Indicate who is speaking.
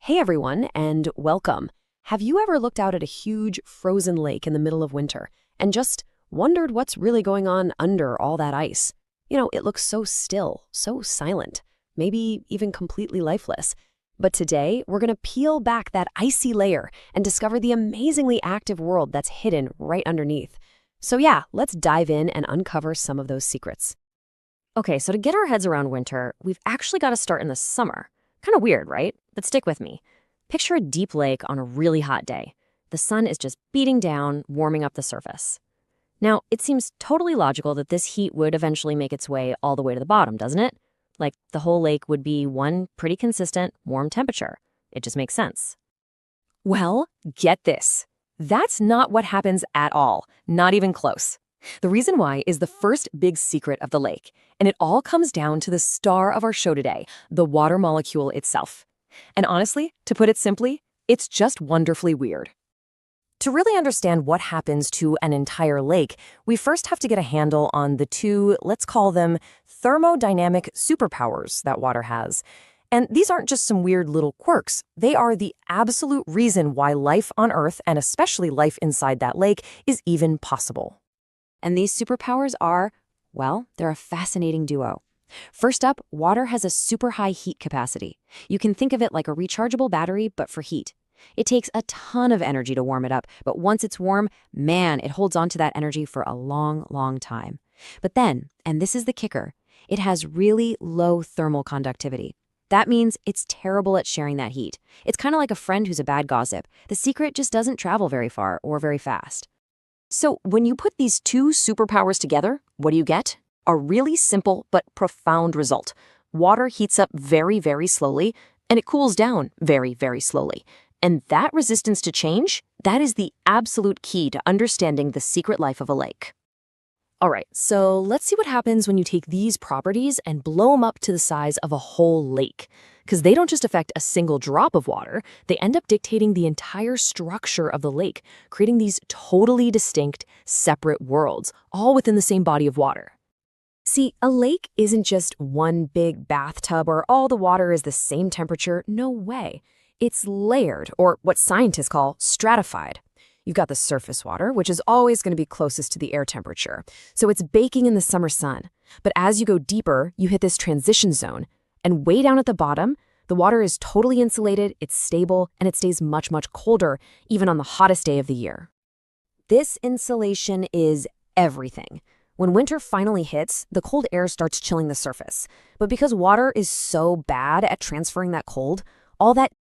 Speaker 1: Hey everyone, and welcome. Have you ever looked out at a huge frozen lake in the middle of winter and just wondered what's really going on under all that ice? It looks so still, so silent, maybe even completely lifeless. But today, we're going to peel back that icy layer and discover the amazingly active world that's hidden right underneath. So yeah, let's dive in and uncover some of those secrets.
Speaker 2: Okay, so to get our heads around winter, we've actually got to start in the summer. Kind of weird, right? But stick with me. Picture a deep lake on a really hot day. The sun is just beating down, warming up the surface. Now, it seems totally logical that this heat would eventually make its way all the way to the bottom, doesn't it? Like the whole lake would be one pretty consistent, warm temperature. It just makes sense. Well, get this. That's not what happens at all, not even close. The reason why is the first big secret of the lake, and it all comes down to the star of our show today, the water molecule itself. And honestly, to put it simply, it's just wonderfully weird. To really understand what happens to an entire lake, we first have to get a handle on the two, let's call them, thermodynamic superpowers that water has. And these aren't just some weird little quirks. They are the absolute reason why life on Earth, and especially life inside that lake, is even possible. And these superpowers are, well, they're a fascinating duo. First up, water has a super high heat capacity. You can think of it like a rechargeable battery, but for heat. It takes a ton of energy to warm it up, but once it's warm, man, it holds on to that energy for a long, long time. But then, and this is the kicker, it has really low thermal conductivity. That means it's terrible at sharing that heat. It's kind of like a friend who's a bad gossip. The secret just doesn't travel very far or very fast. So when you put these two superpowers together, what do you get? A really simple but profound result. Water heats up very, very slowly, and it cools down very, very slowly. And that resistance to change, that is the absolute key to understanding the secret life of a lake. All right, so let's see what happens when you take these properties and blow them up to the size of a whole lake. Because they don't just affect a single drop of water, they end up dictating the entire structure of the lake, creating these totally distinct, separate worlds, all within the same body of water. See, a lake isn't just one big bathtub where all the water is the same temperature. No way. It's layered, or what scientists call stratified. You've got the surface water, which is always going to be closest to the air temperature. So it's baking in the summer sun. But as you go deeper, you hit this transition zone. And way down at the bottom, the water is totally insulated, it's stable, and it stays much, much colder, even on the hottest day of the year. This insulation is everything. When winter finally hits, the cold air starts chilling the surface. But because water is so bad at transferring that cold, all that